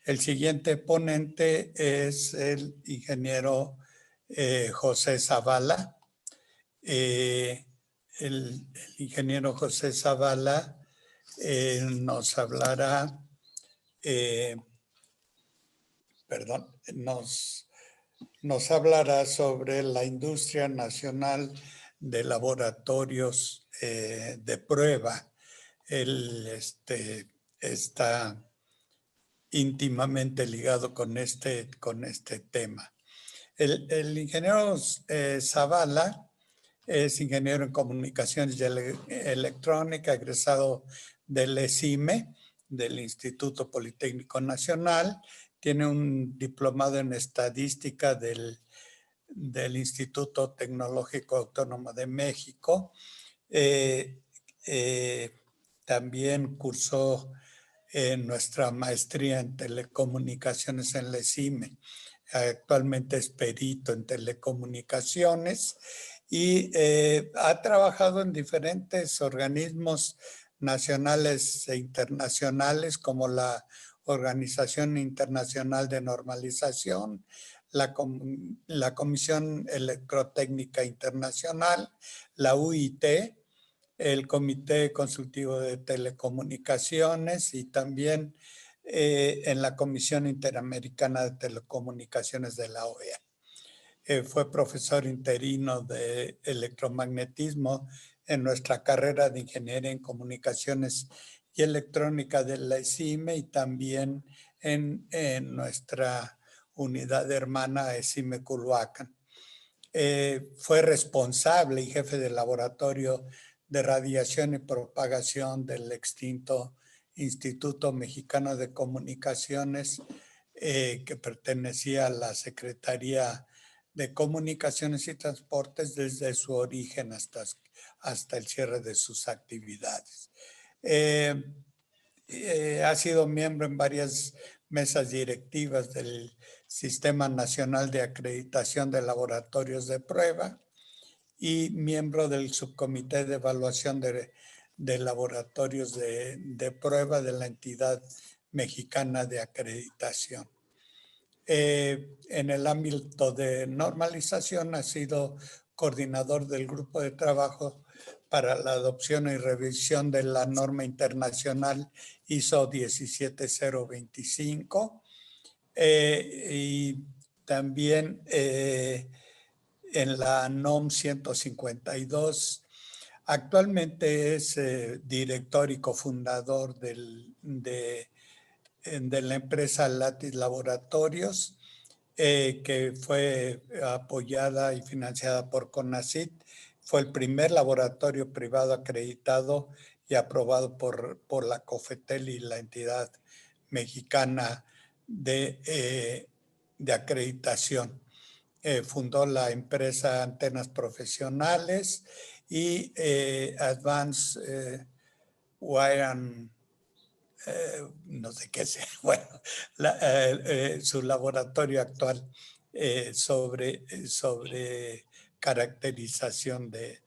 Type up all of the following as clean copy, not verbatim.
El siguiente ponente es el ingeniero José Zavala. El ingeniero José Zavala nos hablará, nos hablará sobre la industria nacional de laboratorios de prueba. Él está íntimamente ligado con este tema. El ingeniero Zavala es ingeniero en comunicaciones y electrónica, egresado del ESIME, del Instituto Politécnico Nacional. Tiene un diplomado en estadística del Instituto Tecnológico Autónomo de México. También cursó nuestra maestría en telecomunicaciones en la ESIME. Actualmente es perito en telecomunicaciones y ha trabajado en diferentes organismos nacionales e internacionales como la Organización Internacional de Normalización, la Comisión Electrotécnica Internacional, la UIT, el Comité Consultivo de Telecomunicaciones y también en la Comisión Interamericana de Telecomunicaciones de la OEA. Fue profesor interino de electromagnetismo en nuestra carrera de Ingeniería en Comunicaciones y Electrónica de la ESIME y también en nuestra unidad hermana ESIME Culhuacán. Fue responsable y jefe del laboratorio de radiación y propagación del extinto Instituto Mexicano de Comunicaciones, que pertenecía a la Secretaría de Comunicaciones y Transportes desde su origen hasta el cierre de sus actividades. Ha sido miembro en varias mesas directivas del Sistema Nacional de Acreditación de Laboratorios de Prueba y miembro del Subcomité de Evaluación de Laboratorios de Prueba de la Entidad Mexicana de Acreditación. En el ámbito de normalización ha sido coordinador del grupo de trabajo para la adopción y revisión de la norma internacional ISO 17025 y también en la NOM 152. Actualmente es director y cofundador de la empresa Lattice Laboratorios, que fue apoyada y financiada por CONACYT. Fue el primer laboratorio privado acreditado y aprobado por la COFETEL y la entidad mexicana de acreditación. Fundó la empresa Antenas Profesionales y Advanced Wire and no sé qué sea, bueno, su laboratorio actual sobre caracterización de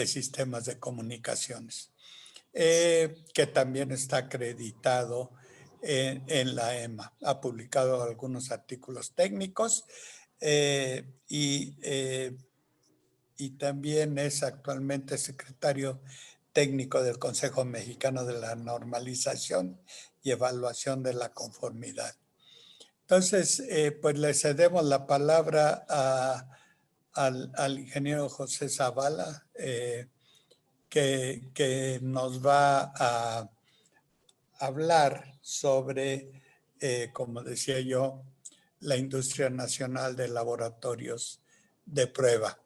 sistemas de comunicaciones, que también está acreditado en la EMA. Ha publicado algunos artículos técnicos y también es actualmente secretario técnico del Consejo Mexicano de la Normalización y Evaluación de la Conformidad. Entonces, pues le cedemos la palabra al ingeniero José Zavala, que nos va a hablar sobre, como decía yo, la industria nacional de laboratorios de prueba.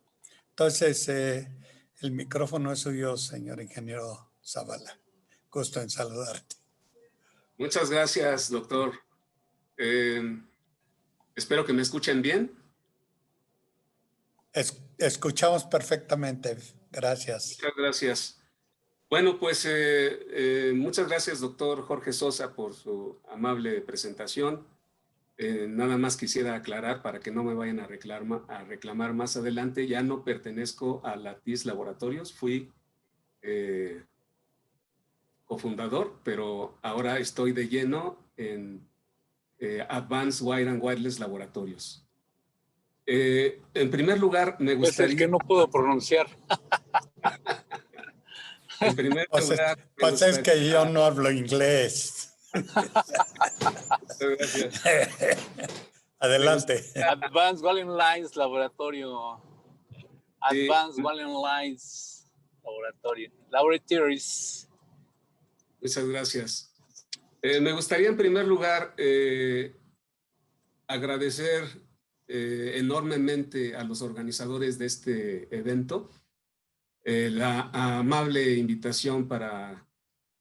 Entonces, el micrófono es suyo, señor ingeniero Zavala. Gusto en saludarte. Muchas gracias, doctor. Espero que me escuchen bien. Escuchamos perfectamente. Gracias. Muchas gracias. Bueno, pues muchas gracias, doctor Jorge Sosa, por su amable presentación. Nada más quisiera aclarar para que no me vayan a reclamar más adelante. Ya no pertenezco a Lattice Laboratorios. Fui cofundador, pero ahora estoy de lleno en Advanced Wire and Wireless Laboratorios. En primer lugar, me gustaría... Es el que no puedo pronunciar. En primer lugar, pues es que yo no hablo inglés. Gracias. Adelante. Advanced Wire and Lines Laboratorio. Advanced Wire and Lines Laboratorio. Laboratories. Muchas gracias. Me gustaría en primer lugar agradecer enormemente a los organizadores de este evento la amable invitación para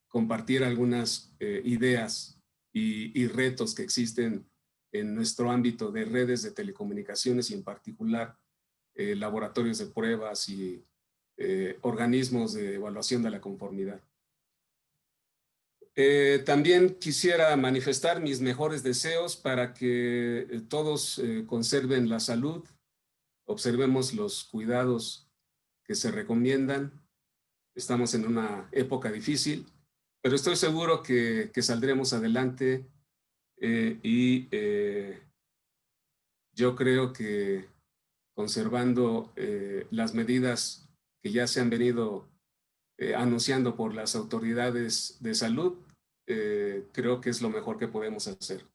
compartir algunas ideas y retos que existen en nuestro ámbito de redes de telecomunicaciones y en particular laboratorios de pruebas y organismos de evaluación de la conformidad. También quisiera manifestar mis mejores deseos para que todos conserven la salud, observemos los cuidados que se recomiendan. Estamos en una época difícil, pero estoy seguro que saldremos adelante yo creo que conservando las medidas que ya se han venido anunciando por las autoridades de salud, creo que es lo mejor que podemos hacer.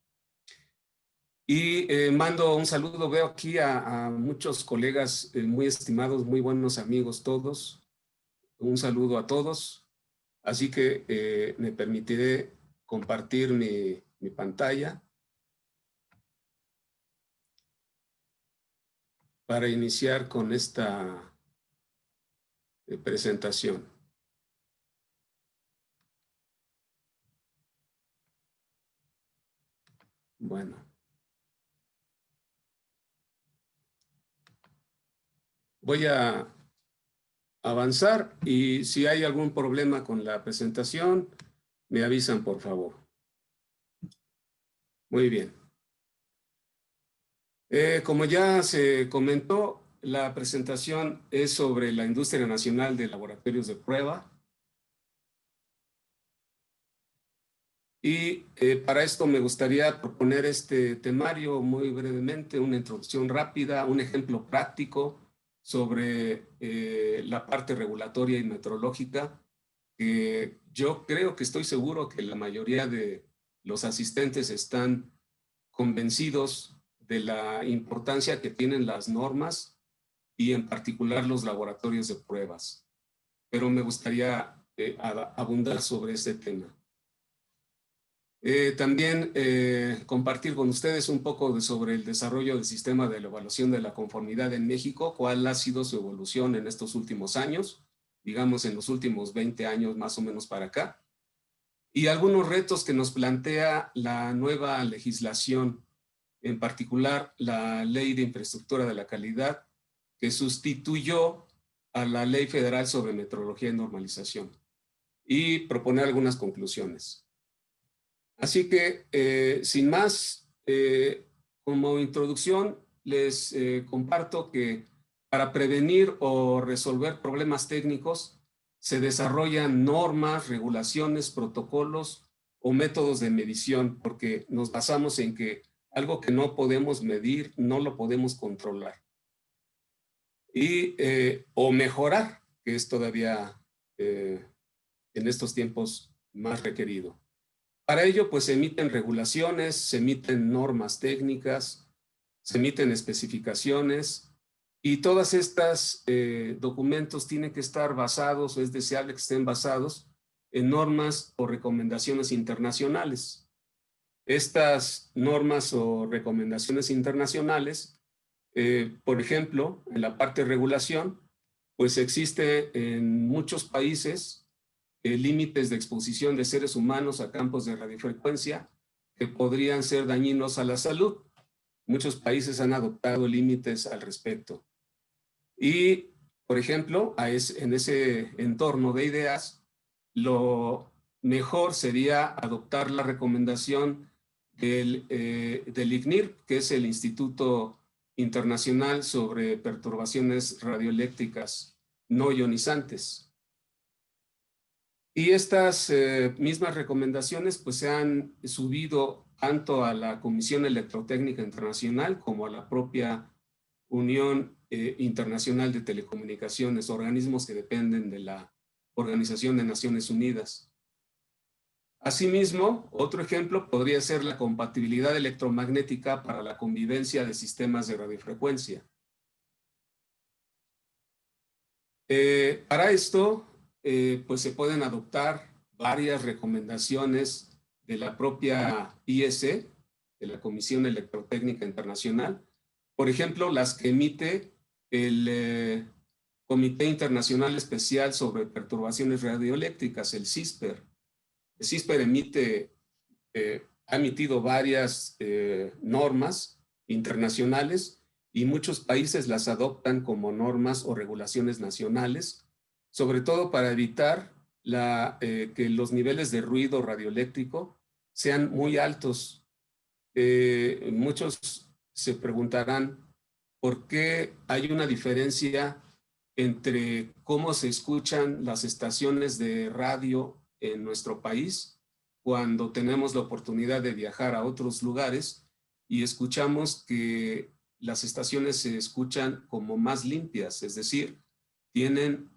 Y mando un saludo, veo aquí a muchos colegas muy estimados, muy buenos amigos todos. Un saludo a todos. Así que me permitiré compartir mi pantalla para iniciar con esta presentación. Bueno. Voy a avanzar y si hay algún problema con la presentación, me avisan, por favor. Muy bien. Como ya se comentó, la presentación es sobre la Industria Nacional de Laboratorios de Prueba. Y para esto me gustaría proponer este temario muy brevemente, una introducción rápida, un ejemplo práctico sobre la parte regulatoria y metrológica, que yo creo que estoy seguro que la mayoría de los asistentes están convencidos de la importancia que tienen las normas y en particular los laboratorios de pruebas. Pero me gustaría abundar sobre este tema. También compartir con ustedes un poco sobre el desarrollo del sistema de la evaluación de la conformidad en México, cuál ha sido su evolución en estos últimos años, digamos en los últimos 20 años más o menos para acá, y algunos retos que nos plantea la nueva legislación, en particular la Ley de Infraestructura de la Calidad, que sustituyó a la Ley Federal sobre Metrología y Normalización, y proponer algunas conclusiones. Así que, sin más, como introducción, les comparto que para prevenir o resolver problemas técnicos se desarrollan normas, regulaciones, protocolos o métodos de medición, porque nos basamos en que algo que no podemos medir, no lo podemos controlar. Y, o mejorar, que es todavía en estos tiempos más requerido. Para ello, pues se emiten regulaciones, se emiten normas técnicas, se emiten especificaciones y todas estas documentos tienen que estar basados, o es deseable que estén basados en normas o recomendaciones internacionales. Estas normas o recomendaciones internacionales, por ejemplo, en la parte de regulación, pues existe en muchos países límites de exposición de seres humanos a campos de radiofrecuencia que podrían ser dañinos a la salud. Muchos países han adoptado límites al respecto. Y, por ejemplo, en ese entorno de ideas, lo mejor sería adoptar la recomendación del ICNIR, que es el Instituto Internacional sobre Perturbaciones Radioeléctricas No Ionizantes. Y estas mismas recomendaciones pues se han subido tanto a la Comisión Electrotécnica Internacional como a la propia Unión Internacional de Telecomunicaciones, organismos que dependen de la Organización de Naciones Unidas. Asimismo, otro ejemplo podría ser la compatibilidad electromagnética para la convivencia de sistemas de radiofrecuencia. Para esto, pues se pueden adoptar varias recomendaciones de la propia IEC, de la Comisión Electrotécnica Internacional. Por ejemplo, las que emite el Comité Internacional Especial sobre Perturbaciones Radioeléctricas, el CISPER. El CISPER ha emitido varias normas internacionales y muchos países las adoptan como normas o regulaciones nacionales, sobre todo para evitar que los niveles de ruido radioeléctrico sean muy altos. Muchos se preguntarán por qué hay una diferencia entre cómo se escuchan las estaciones de radio en nuestro país cuando tenemos la oportunidad de viajar a otros lugares y escuchamos que las estaciones se escuchan como más limpias, es decir, tienen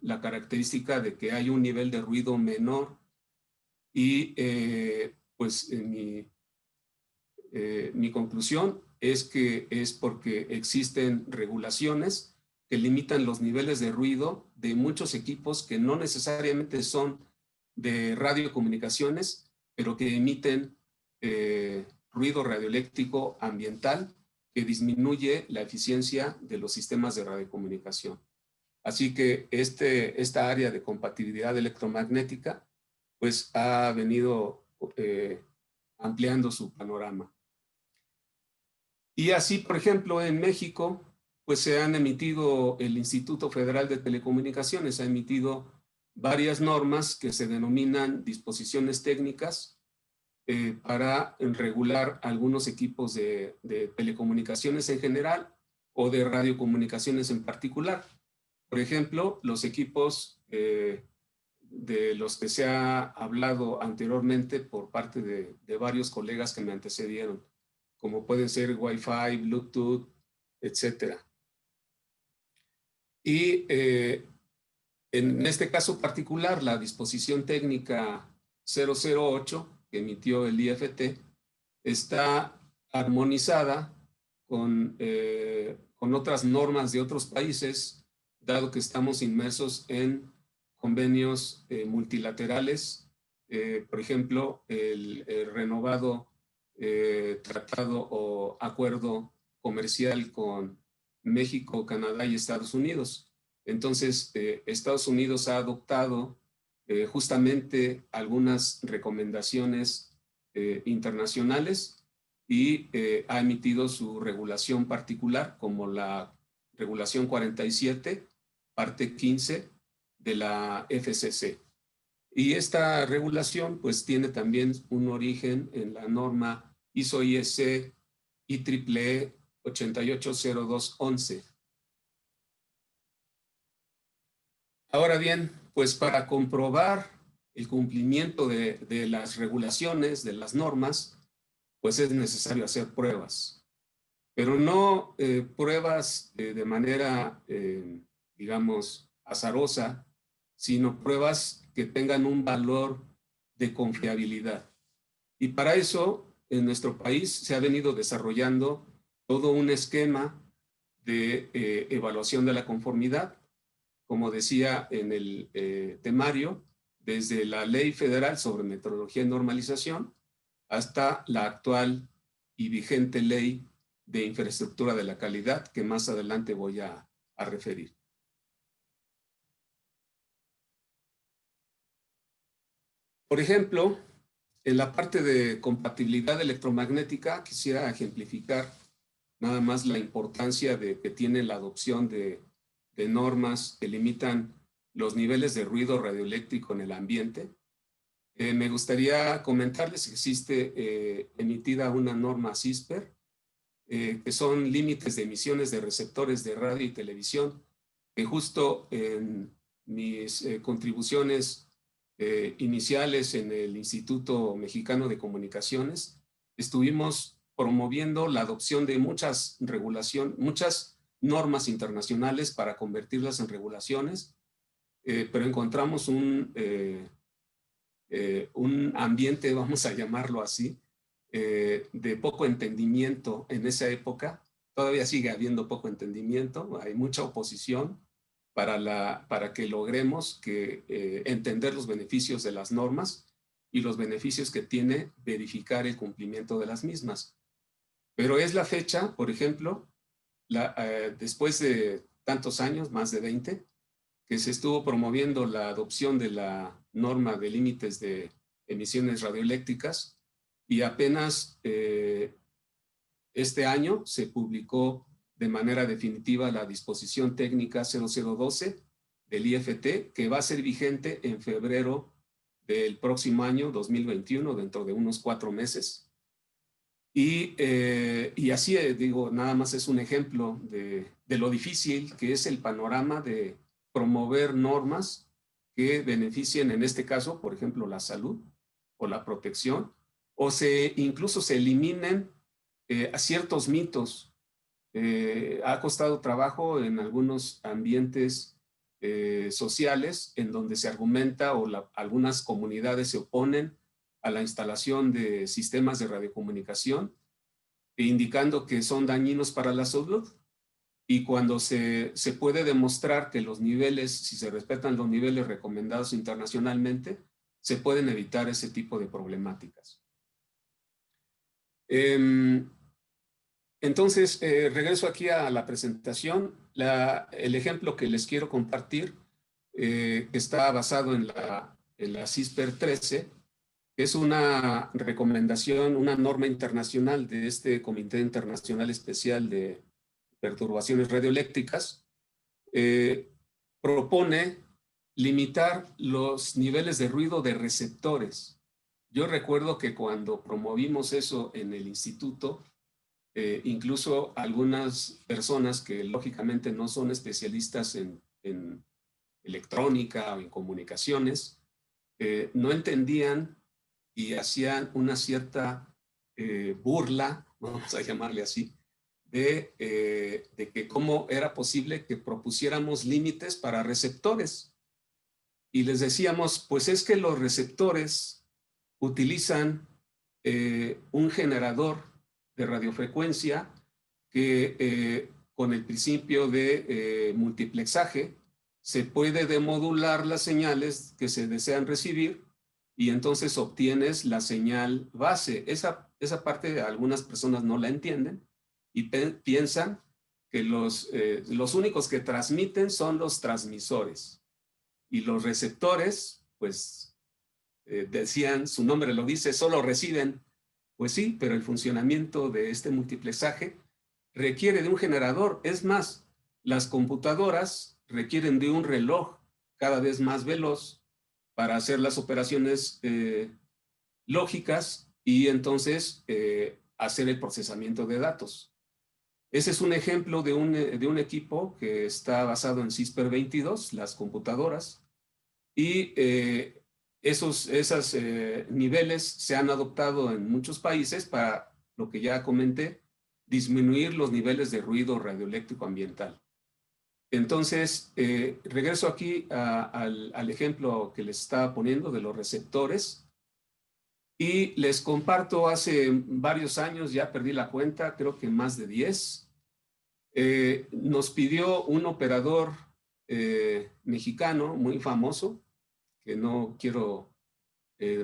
la característica de que hay un nivel de ruido menor y pues mi conclusión es que es porque existen regulaciones que limitan los niveles de ruido de muchos equipos que no necesariamente son de radiocomunicaciones, pero que emiten ruido radioeléctrico ambiental que disminuye la eficiencia de los sistemas de radiocomunicación. Así que esta área de compatibilidad electromagnética pues ha venido ampliando su panorama. Y así, por ejemplo, en México, pues se han emitido, el Instituto Federal de Telecomunicaciones ha emitido varias normas que se denominan disposiciones técnicas para regular algunos equipos de telecomunicaciones en general o de radiocomunicaciones en particular. Por ejemplo, los equipos de los que se ha hablado anteriormente por parte de varios colegas que me antecedieron, como pueden ser Wi-Fi, Bluetooth, etc. Y en este caso particular, la disposición técnica 008 que emitió el IFT está armonizada con otras normas de otros países, dado que estamos inmersos en convenios multilaterales, por ejemplo, el renovado tratado o acuerdo comercial con México, Canadá y Estados Unidos. Entonces, Estados Unidos ha adoptado justamente algunas recomendaciones internacionales y ha emitido su regulación particular, como la regulación 47, parte 15 de la FCC. Y esta regulación pues tiene también un origen en la norma ISO/IEC IEEE 880211. Ahora bien, pues para comprobar el cumplimiento de las regulaciones, de las normas, pues es necesario hacer pruebas. Pero no pruebas de manera, digamos, azarosa, sino pruebas que tengan un valor de confiabilidad. Y para eso, en nuestro país se ha venido desarrollando todo un esquema de evaluación de la conformidad, como decía en el temario, desde la Ley Federal sobre Metrología y Normalización hasta la actual y vigente Ley de Infraestructura de la Calidad, que más adelante voy a referir. Por ejemplo, en la parte de compatibilidad electromagnética, quisiera ejemplificar nada más la importancia que tiene la adopción de normas que limitan los niveles de ruido radioeléctrico en el ambiente. Me gustaría comentarles que existe emitida una norma CISPER, que son límites de emisiones de receptores de radio y televisión, que justo en mis contribuciones iniciales en el Instituto Mexicano de Comunicaciones, estuvimos promoviendo la adopción de muchas normas internacionales para convertirlas en regulaciones, pero encontramos un ambiente, vamos a llamarlo así, de poco entendimiento en esa época. Todavía sigue habiendo poco entendimiento, hay mucha oposición para que logremos entender los beneficios de las normas y los beneficios que tiene verificar el cumplimiento de las mismas. Pero es la fecha, por ejemplo, después de tantos años, más de 20, que se estuvo promoviendo la adopción de la norma de límites de emisiones radioeléctricas, y apenas este año se publicó de manera definitiva la disposición técnica 0012 del IFT, que va a ser vigente en febrero del próximo año 2021, dentro de unos 4 meses. Y así, digo, nada más es un ejemplo de lo difícil que es el panorama de promover normas que beneficien, en este caso, por ejemplo, la salud o la protección, o incluso se eliminen a ciertos mitos. Ha costado trabajo en algunos ambientes sociales en donde se argumenta o algunas comunidades se oponen a la instalación de sistemas de radiocomunicación, indicando que son dañinos para la salud. Y cuando se puede demostrar que los niveles, si se respetan los niveles recomendados internacionalmente, se pueden evitar ese tipo de problemáticas. Entonces, regreso aquí a la presentación. El ejemplo que les quiero compartir está basado en la CISPER 13, que es una recomendación, una norma internacional de este Comité Internacional Especial de Perturbaciones Radioeléctricas. Propone limitar los niveles de ruido de receptores. Yo recuerdo que cuando promovimos eso en el instituto, incluso algunas personas que lógicamente no son especialistas en electrónica o en comunicaciones, no entendían y hacían una cierta burla, vamos a llamarle así, de que cómo era posible que propusiéramos límites para receptores. Y les decíamos, pues es que los receptores utilizan un generador de radiofrecuencia que con el principio de multiplexaje se puede demodular las señales que se desean recibir y entonces obtienes la señal base. Esa parte algunas personas no la entienden y piensan que los únicos que transmiten son los transmisores y los receptores, pues decían, su nombre lo dice, solo reciben. Pues sí, pero el funcionamiento de este multiplexaje requiere de un generador. Es más, las computadoras requieren de un reloj cada vez más veloz para hacer las operaciones lógicas y entonces hacer el procesamiento de datos. Ese es un ejemplo de un equipo que está basado en CISPER 22, las computadoras, y esos niveles se han adoptado en muchos países para, lo que ya comenté, disminuir los niveles de ruido radioeléctrico ambiental. Entonces, regreso aquí al ejemplo que les estaba poniendo de los receptores y les comparto hace varios años, ya perdí la cuenta, creo que más de 10, nos pidió un operador mexicano muy famoso, que no quiero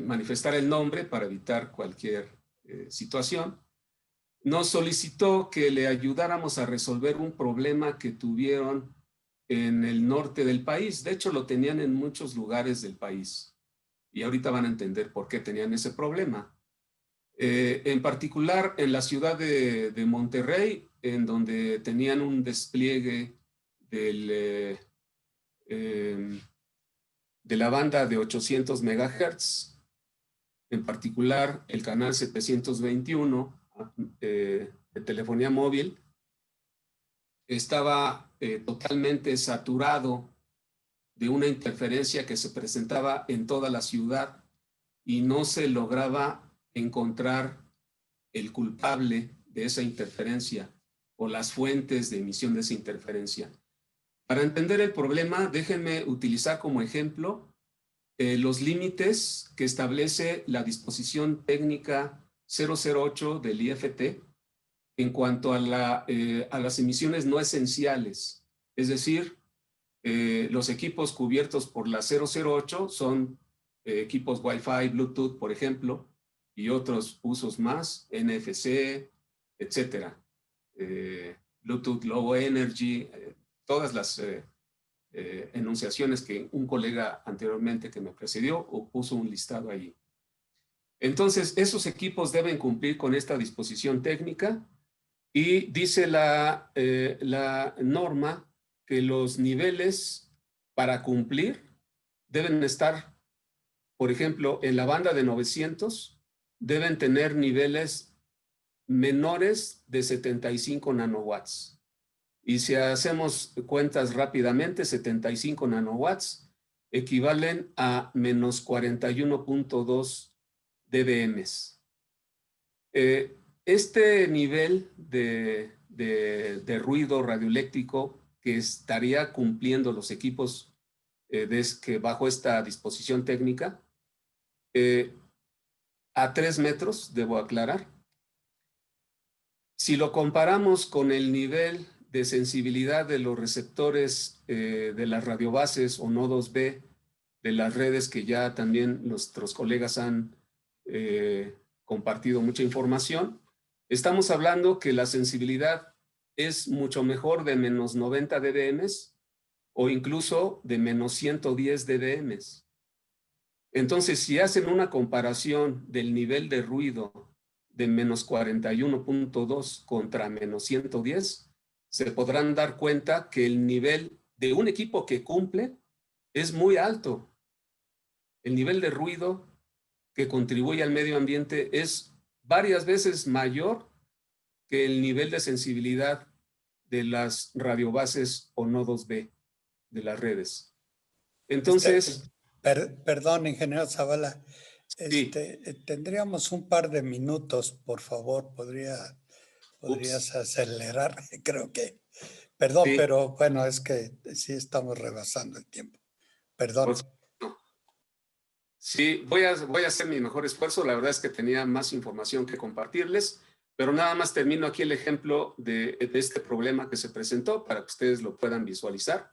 manifestar el nombre para evitar cualquier situación, nos solicitó que le ayudáramos a resolver un problema que tuvieron en el norte del país. De hecho, lo tenían en muchos lugares del país. Y ahorita van a entender por qué tenían ese problema. En particular, en la ciudad de Monterrey, en donde tenían un despliegue de la banda de 800 MHz, en particular el canal 721 de telefonía móvil, estaba totalmente saturado de una interferencia que se presentaba en toda la ciudad y no se lograba encontrar el culpable de esa interferencia o las fuentes de emisión de esa interferencia. Para entender el problema, déjenme utilizar como ejemplo los límites que establece la disposición técnica 008 del IFT en cuanto a las emisiones no esenciales. Es decir, los equipos cubiertos por la 008 son equipos Wi-Fi, Bluetooth, por ejemplo, y otros usos más, NFC, etcétera. Bluetooth Low Energy, todas las enunciaciones que un colega anteriormente que me precedió puso un listado allí. Entonces, esos equipos deben cumplir con esta disposición técnica y dice la norma que los niveles para cumplir deben estar, por ejemplo, en la banda de 900, deben tener niveles menores de 75 nanowatts. Y si hacemos cuentas rápidamente, 75 nanowatts equivalen a menos 41.2 dBm. Este nivel de ruido radioeléctrico que estaría cumpliendo los equipos que bajo esta disposición técnica, a 3 metros, debo aclarar. Si lo comparamos con el nivel de sensibilidad de los receptores de las radiobases o nodos B de las redes que ya también nuestros colegas han compartido mucha información, estamos hablando que la sensibilidad es mucho mejor de menos 90 dBm o incluso de menos 110 dBm. Entonces, si hacen una comparación del nivel de ruido de menos 41.2 contra menos 110, se podrán dar cuenta que el nivel de un equipo que cumple es muy alto. El nivel de ruido que contribuye al medio ambiente es varias veces mayor que el nivel de sensibilidad de las radiobases o nodos B de las redes. Entonces... Perdón, ingeniero Zavala. Sí. Tendríamos un par de minutos, por favor. ¿Podrías acelerar? Creo que... Perdón, Sí. pero bueno, es que sí estamos rebasando el tiempo. Perdón. Sí, voy a hacer mi mejor esfuerzo. La verdad es que tenía más información que compartirles, pero nada más termino aquí el ejemplo de este problema que se presentó para que ustedes lo puedan visualizar.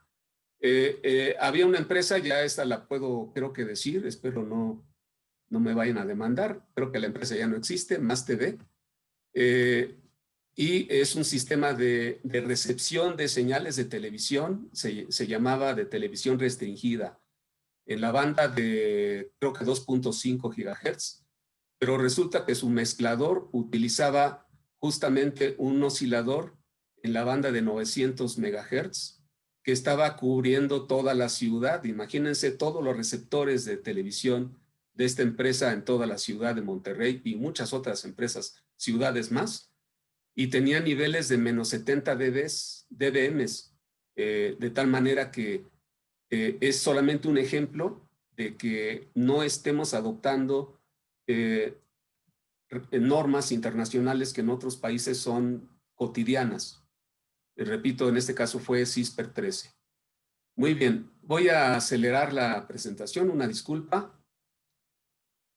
Había una empresa, ya esta la puedo creo que decir, espero no me vayan a demandar, creo que la empresa ya no existe, Más TV, y es un sistema de recepción de señales de televisión, se llamaba de televisión restringida, en la banda de creo que 2.5 GHz, pero resulta que su mezclador utilizaba justamente un oscilador en la banda de 900 MHz que estaba cubriendo toda la ciudad. Imagínense todos los receptores de televisión de esta empresa en toda la ciudad de Monterrey y muchas otras empresas, ciudades más, y tenía niveles de menos 70 dBm, de tal manera que es solamente un ejemplo de que no estemos adoptando normas internacionales que en otros países son cotidianas. Repito, en este caso fue CISPER 13. Muy bien, voy a acelerar la presentación, una disculpa.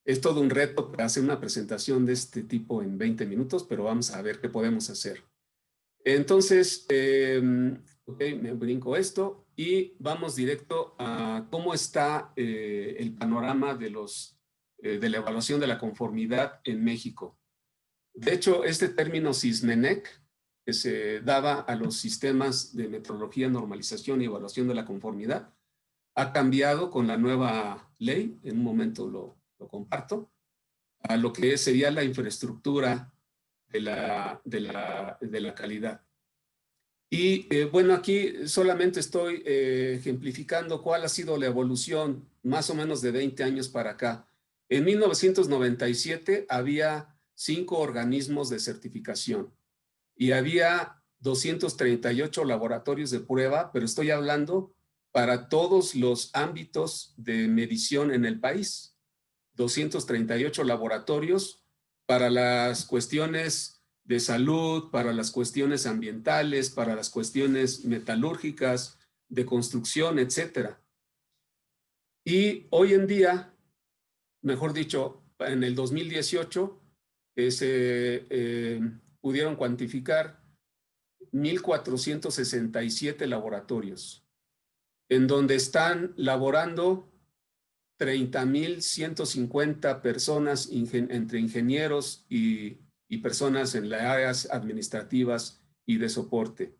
Es todo un reto para hacer una presentación de este tipo en 20 minutos, pero vamos a ver qué podemos hacer. Entonces, ok, me brinco esto y vamos directo a cómo está el panorama de la evaluación de la conformidad en México. De hecho, este término SISMENEC, que se daba a los sistemas de metrología, normalización y evaluación de la conformidad, ha cambiado con la nueva ley, en un momento lo comparto, a lo que sería la infraestructura de la calidad. Y bueno, aquí solamente estoy ejemplificando cuál ha sido la evolución más o menos de 20 años para acá. En 1997 había 5 organismos de certificación y había 238 laboratorios de prueba, pero estoy hablando para todos los ámbitos de medición en el país. 238 laboratorios para las cuestiones de salud, para las cuestiones ambientales, para las cuestiones metalúrgicas, de construcción, etcétera. Y hoy en día, mejor dicho, en el 2018, pudieron cuantificar 1,467 laboratorios, en donde están laborando 30,150 personas entre ingenieros y personas en las áreas administrativas y de soporte,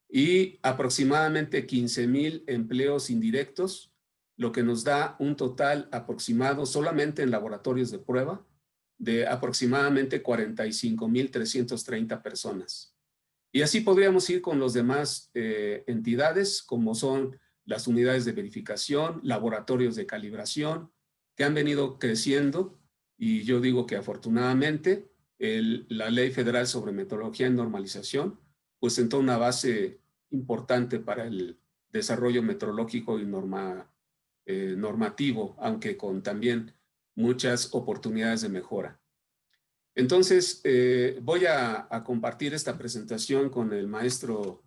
y aproximadamente 15,000 empleos indirectos, lo que nos da un total aproximado solamente en laboratorios de prueba de aproximadamente 45,330 personas. Y así podríamos ir con los demás entidades, como son las unidades de verificación, laboratorios de calibración, que han venido creciendo, y yo digo que afortunadamente la Ley Federal sobre Metrología y Normalización pues sentó una base importante para el desarrollo metrológico y normativo, aunque con también muchas oportunidades de mejora. Entonces, voy a compartir esta presentación con el maestro,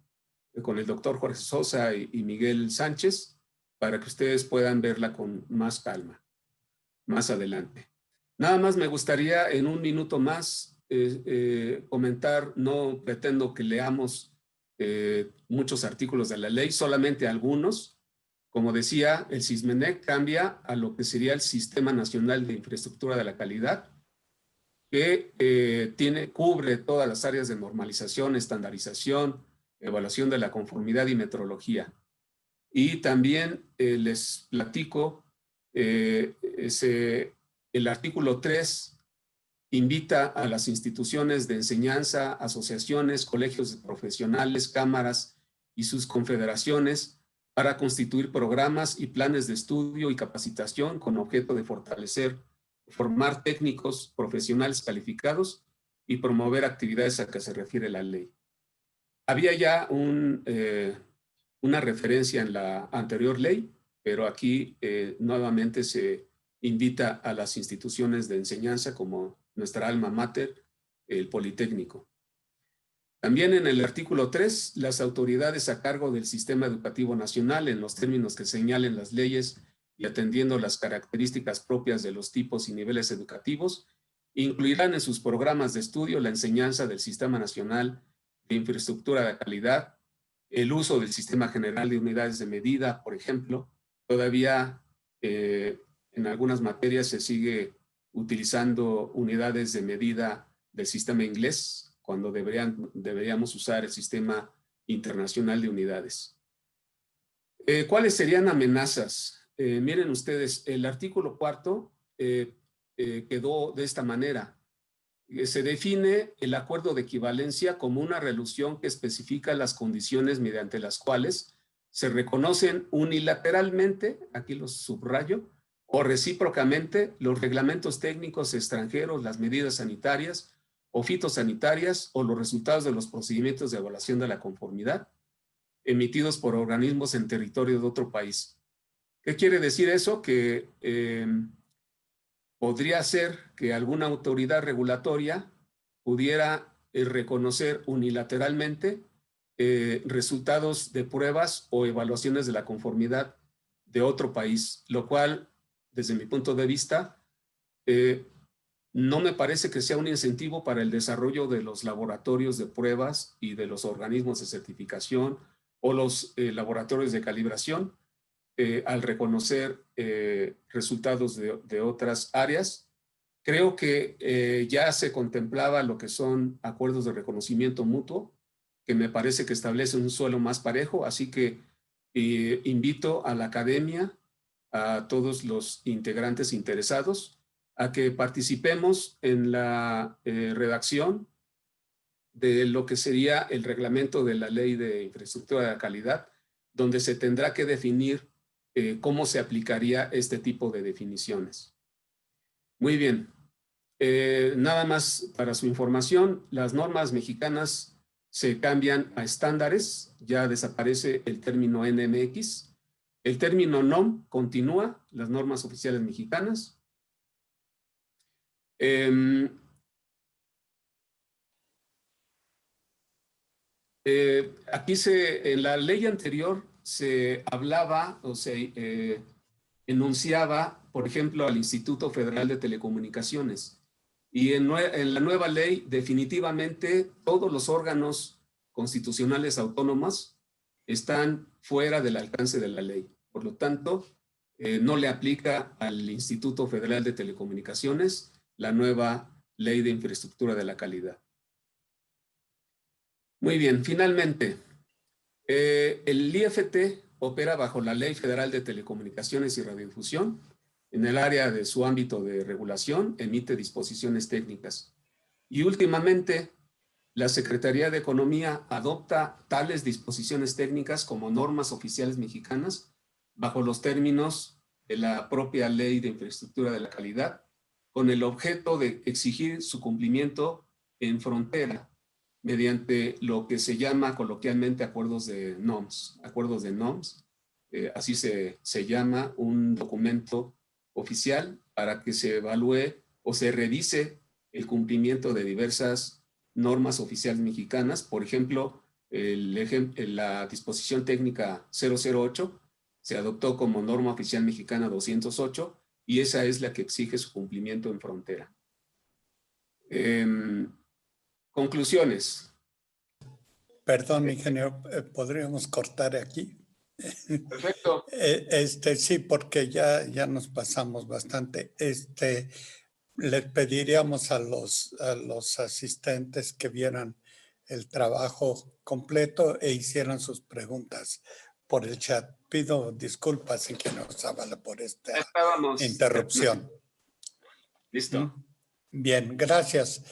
con el doctor Jorge Sosa y Miguel Sánchez, para que ustedes puedan verla con más calma, más adelante. Nada más me gustaría en un minuto más comentar, no pretendo que leamos muchos artículos de la ley, solamente algunos. Como decía, el SISMENEC cambia a lo que sería el Sistema Nacional de Infraestructura de la Calidad, que cubre todas las áreas de normalización, estandarización, evaluación de la conformidad y metrología. Y también les platico, el artículo 3 invita a las instituciones de enseñanza, asociaciones, colegios profesionales, cámaras y sus confederaciones para constituir programas y planes de estudio y capacitación con objeto de formar técnicos profesionales calificados y promover actividades a que se refiere la ley. Había ya una referencia en la anterior ley, pero aquí nuevamente se invita a las instituciones de enseñanza como nuestra alma mater, el Politécnico. También en el artículo 3, las autoridades a cargo del Sistema Educativo Nacional, en los términos que señalen las leyes y atendiendo las características propias de los tipos y niveles educativos, incluirán en sus programas de estudio la enseñanza del Sistema Nacional de Infraestructura de Calidad, el uso del Sistema General de Unidades de Medida, por ejemplo. Todavía en algunas materias se sigue utilizando unidades de medida del sistema inglés, cuando deberíamos usar el Sistema Internacional de Unidades. ¿Cuáles serían amenazas? Miren ustedes, el artículo 4 quedó de esta manera. Se define el acuerdo de equivalencia como una resolución que especifica las condiciones mediante las cuales se reconocen unilateralmente, aquí los subrayo, o recíprocamente los reglamentos técnicos extranjeros, las medidas sanitarias o fitosanitarias o los resultados de los procedimientos de evaluación de la conformidad emitidos por organismos en territorio de otro país. ¿Qué quiere decir eso? Que podría ser que alguna autoridad regulatoria pudiera reconocer unilateralmente resultados de pruebas o evaluaciones de la conformidad de otro país, lo cual, desde mi punto de vista, no me parece que sea un incentivo para el desarrollo de los laboratorios de pruebas y de los organismos de certificación o los laboratorios de calibración, al reconocer resultados de otras áreas. Creo que ya se contemplaba lo que son acuerdos de reconocimiento mutuo, que me parece que establecen un suelo más parejo, así que invito a la academia, a todos los integrantes interesados, a que participemos en la redacción de lo que sería el reglamento de la Ley de Infraestructura de la Calidad, donde se tendrá que definir cómo se aplicaría este tipo de definiciones. Muy bien. Nada más para su información, las normas mexicanas se cambian a estándares, ya desaparece el término NMX, El término NOM continúa, las normas oficiales mexicanas. Aquí en la ley anterior se hablaba o se enunciaba, por ejemplo, al Instituto Federal de Telecomunicaciones. Y en la nueva ley, definitivamente, todos los órganos constitucionales autónomos están fuera del alcance de la ley. Por lo tanto, no le aplica al Instituto Federal de Telecomunicaciones la nueva Ley de Infraestructura de la Calidad. Muy bien, finalmente, el IFT opera bajo la Ley Federal de Telecomunicaciones y Radiodifusión. En el área de su ámbito de regulación, emite disposiciones técnicas. Y últimamente, la Secretaría de Economía adopta tales disposiciones técnicas como normas oficiales mexicanas bajo los términos de la propia Ley de Infraestructura de la Calidad, con el objeto de exigir su cumplimiento en frontera mediante lo que se llama coloquialmente acuerdos de NOMS. Acuerdos de NOMS, así se llama un documento oficial para que se evalúe o se revise el cumplimiento de diversas normas oficiales mexicanas. Por ejemplo, la disposición técnica 008 se adoptó como norma oficial mexicana 208 y esa es la que exige su cumplimiento en frontera. Conclusiones. Perdón, ingeniero, ¿podríamos cortar aquí? Perfecto. Sí, porque ya nos pasamos bastante. Les pediríamos a los asistentes que vieran el trabajo completo e hicieran sus preguntas por el chat. Pido disculpas, ingeniero Zavala, por esta interrupción. Listo. Bien, gracias.